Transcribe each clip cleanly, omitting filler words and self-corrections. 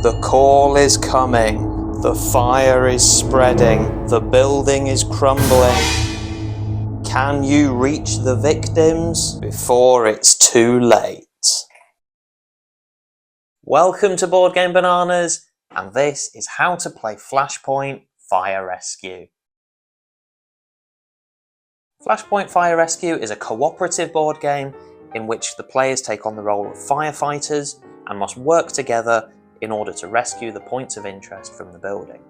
The call is coming. The fire is spreading. The building is crumbling. Can you reach the victims before it's too late? Welcome to Board Game Bananas, and this is how to play Flashpoint Fire Rescue. Flashpoint Fire Rescue is a cooperative board game in which the players take on the role of firefighters and must work together in order to rescue the points of interest from the building.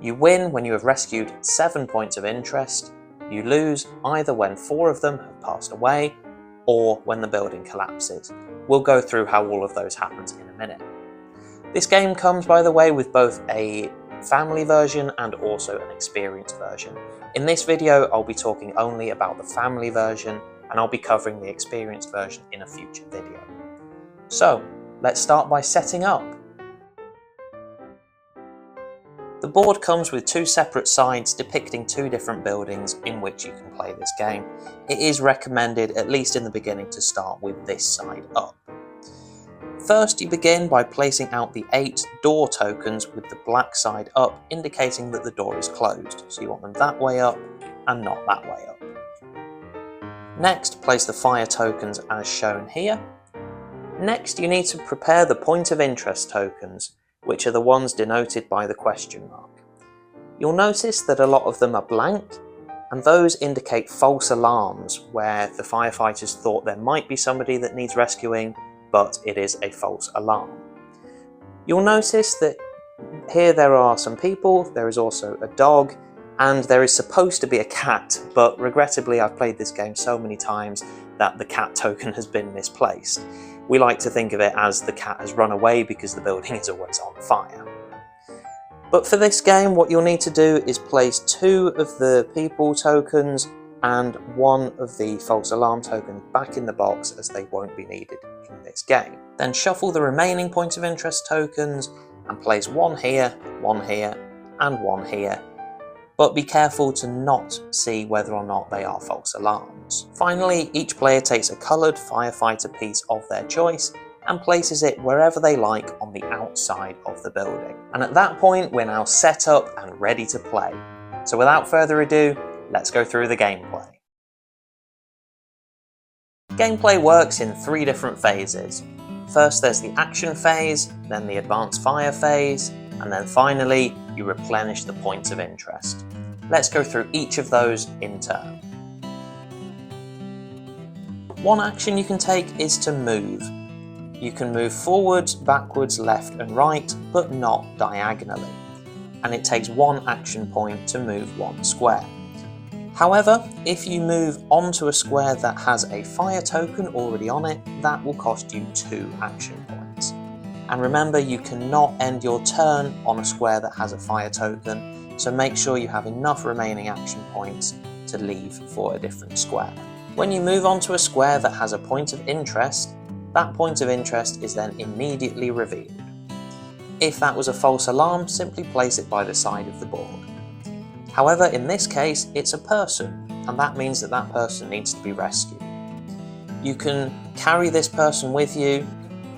You win when you have rescued 7 points of interest. You lose either when 4 of them have passed away or when the building collapses. We'll go through how all of those happens in a minute. This game comes, by the way, with both a family version and also an experienced version. In this video, I'll be talking only about the family version, and I'll be covering the experienced version in a future video. So, let's start by setting up. The board comes with 2 separate sides depicting 2 different buildings in which you can play this game. It is recommended, at least in the beginning, to start with this side up. First, you begin by placing out the 8 door tokens with the black side up, indicating that the door is closed. So you want them that way up and not that way up. Next, place the fire tokens as shown here. Next, you need to prepare the point of interest tokens, which are the ones denoted by the question mark. You'll notice that a lot of them are blank, and those indicate false alarms where the firefighters thought there might be somebody that needs rescuing, but it is a false alarm. You'll notice that here there are some people, there is also a dog, and there is supposed to be a cat, but regrettably I've played this game so many times that the cat token has been misplaced. We like to think of it as the cat has run away because the building is always on fire. But for this game, what you'll need to do is place 2 of the people tokens and 1 of the false alarm tokens back in the box, as they won't be needed in this game. Then shuffle the remaining points of interest tokens and place 1 here, 1 here, and 1 here. But be careful to not see whether or not they are false alarms. Finally, each player takes a coloured firefighter piece of their choice and places it wherever they like on the outside of the building. And at that point, we're now set up and ready to play. So without further ado, let's go through the gameplay. Gameplay works in 3 different phases. First there's the action phase, then the advanced fire phase, and then finally you replenish the points of interest. Let's go through each of those in turn. One action you can take is to move. You can move forwards, backwards, left and right, but not diagonally. And it takes 1 action point to move 1 square. However, if you move onto a square that has a fire token already on it, that will cost you 2 action points. And remember, you cannot end your turn on a square that has a fire token, so make sure you have enough remaining action points to leave for a different square. When you move onto a square that has a point of interest, that point of interest is then immediately revealed. If that was a false alarm, simply place it by the side of the board. However, in this case, it's a person, and that means that that person needs to be rescued. You can carry this person with you,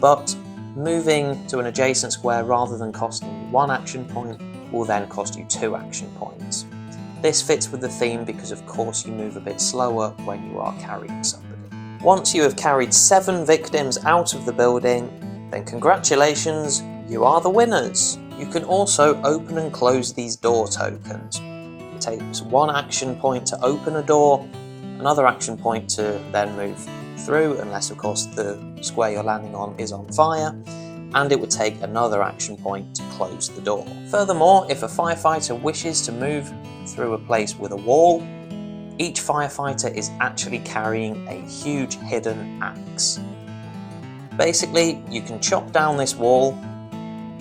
but moving to an adjacent square rather than costing you 1 action point will then cost you 2 action points. This fits with the theme because of course you move a bit slower when you are carrying somebody. Once you have carried 7 victims out of the building, then congratulations, you are the winners. You can also open and close these door tokens. It takes 1 action point to open a door, another action point to then move through, unless of course the square you're landing on is on fire, and it would take another action point to close the door. Furthermore, if a firefighter wishes to move through a place with a wall, each firefighter is actually carrying a huge hidden axe. Basically, you can chop down this wall,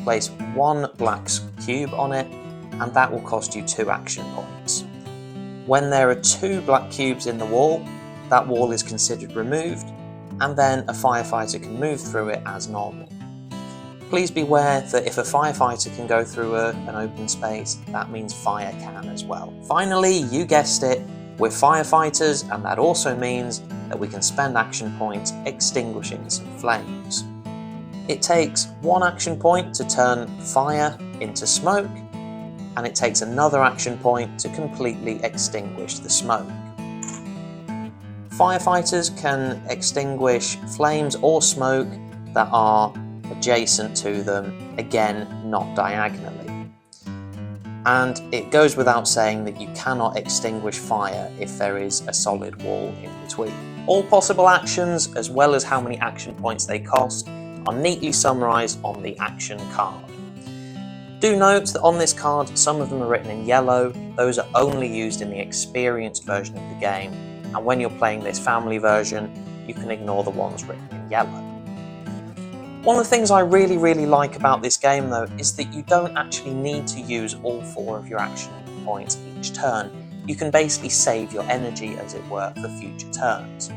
place 1 black cube on it, and that will cost you 2 action points. When there are 2 black cubes in the wall, that wall is considered removed, and then a firefighter can move through it as normal. Please beware that if a firefighter can go through an open space, that means fire can as well. Finally, you guessed it, we're firefighters, and that also means that we can spend action points extinguishing some flames. It takes 1 action point to turn fire into smoke, and it takes another action point to completely extinguish the smoke. Firefighters can extinguish flames or smoke that are adjacent to them, again not diagonally. And it goes without saying that you cannot extinguish fire if there is a solid wall in between. All possible actions, as well as how many action points they cost, are neatly summarised on the action card. Do note that on this card, some of them are written in yellow. Those are only used in the experienced version of the game, and when you're playing this family version, you can ignore the ones written in yellow. One of the things I really like about this game though is that you don't actually need to use all 4 of your action points each turn. You can basically save your energy, as it were, for future turns.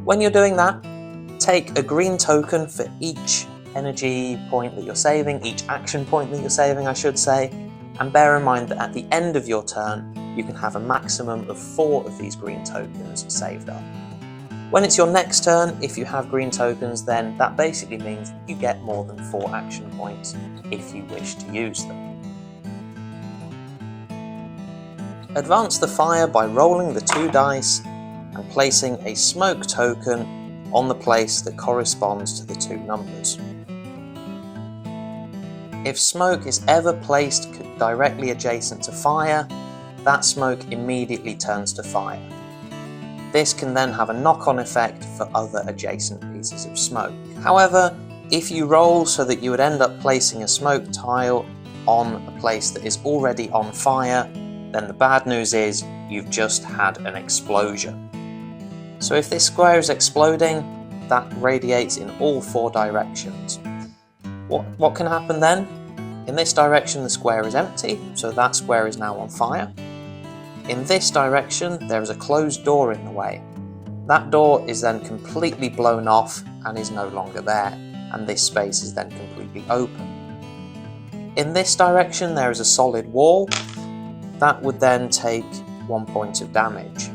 When you're doing that, take a green token for each energy point that you're saving, each action point that you're saving I should say, and bear in mind that at the end of your turn you can have a maximum of 4 of these green tokens saved up. When it's your next turn, if you have green tokens, then that basically means you get more than 4 action points if you wish to use them. Advance the fire by rolling the 2 dice and placing a smoke token on the place that corresponds to the 2 numbers. If smoke is ever placed directly adjacent to fire, that smoke immediately turns to fire. This can then have a knock-on effect for other adjacent pieces of smoke. However, if you roll so that you would end up placing a smoke tile on a place that is already on fire, then the bad news is you've just had an explosion. So if this square is exploding, that radiates in all 4 directions. What can happen then? In this direction the square is empty, so that square is now on fire. In this direction there is a closed door in the way. That door is then completely blown off and is no longer there, and this space is then completely open. In this direction there is a solid wall. That would then take 1 point of damage.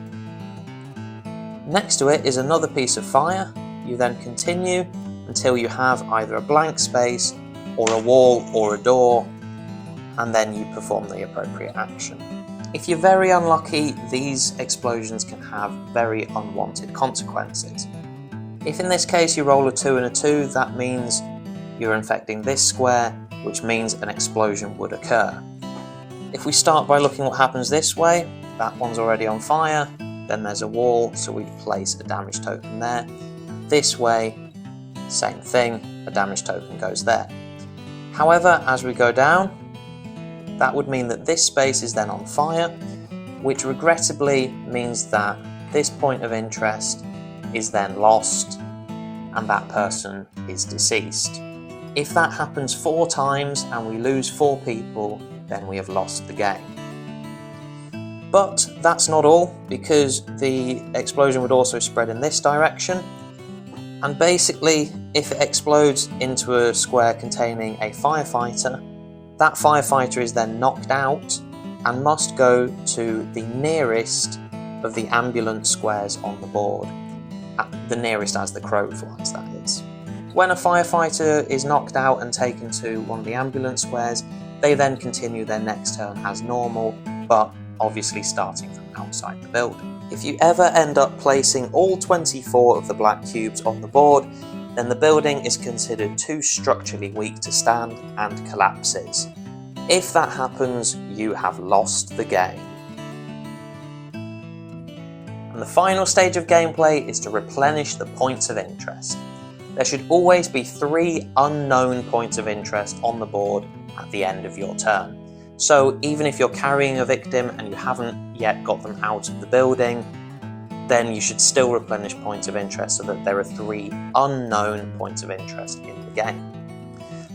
Next to it is another piece of fire. You then continue until you have either a blank space or a wall or a door, and then you perform the appropriate action. If you're very unlucky, these explosions can have very unwanted consequences. If in this case you roll a 2 and a 2, that means you're infecting this square, which means an explosion would occur. If we start by looking what happens this way, that one's already on fire, then there's a wall, so we place a damage token there. This way, same thing, a damage token goes there. However, as we go down, that would mean that this space is then on fire, which regrettably means that this point of interest is then lost and that person is deceased. If that happens 4 times and we lose 4 people, then we have lost the game. But that's not all, because the explosion would also spread in this direction, and basically if it explodes into a square containing a firefighter, that firefighter is then knocked out and must go to the nearest of the ambulance squares on the board. The nearest as the crow flies, that is. When a firefighter is knocked out and taken to one of the ambulance squares, they then continue their next turn as normal, but obviously starting from outside the building. If you ever end up placing all 24 of the black cubes on the board, then the building is considered too structurally weak to stand and collapses. If that happens, you have lost the game. And the final stage of gameplay is to replenish the points of interest. There should always be 3 unknown points of interest on the board at the end of your turn. So even if you're carrying a victim and you haven't yet got them out of the building, then you should still replenish points of interest so that there are 3 unknown points of interest in the game.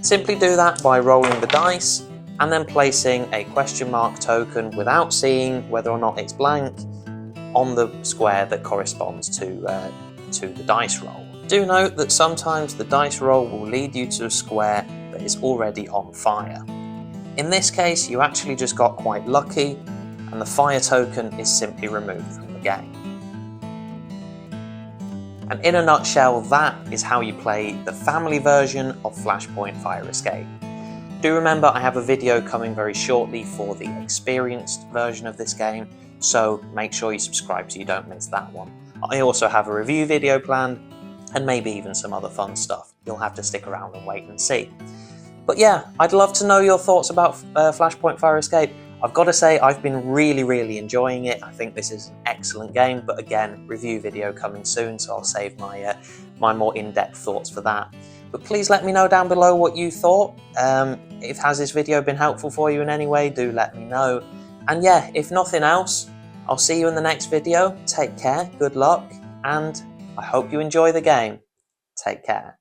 Simply do that by rolling the dice and then placing a question mark token without seeing whether or not it's blank on the square that corresponds to the dice roll. Do note that sometimes the dice roll will lead you to a square that is already on fire. In this case, you actually just got quite lucky, and the fire token is simply removed from the game. And in a nutshell, that is how you play the family version of Flashpoint Fire Escape. Do remember I have a video coming very shortly for the experienced version of this game, so make sure you subscribe so you don't miss that one. I also have a review video planned, and maybe even some other fun stuff. You'll have to stick around and wait and see. But yeah, I'd love to know your thoughts about Flashpoint Fire Escape. I've got to say, I've been really enjoying it. I think this is an excellent game, but again, review video coming soon, so I'll save my, my more in-depth thoughts for that. But please let me know down below what you thought. Has this video been helpful for you in any way, do let me know. And yeah, if nothing else, I'll see you in the next video. Take care, good luck, and I hope you enjoy the game. Take care.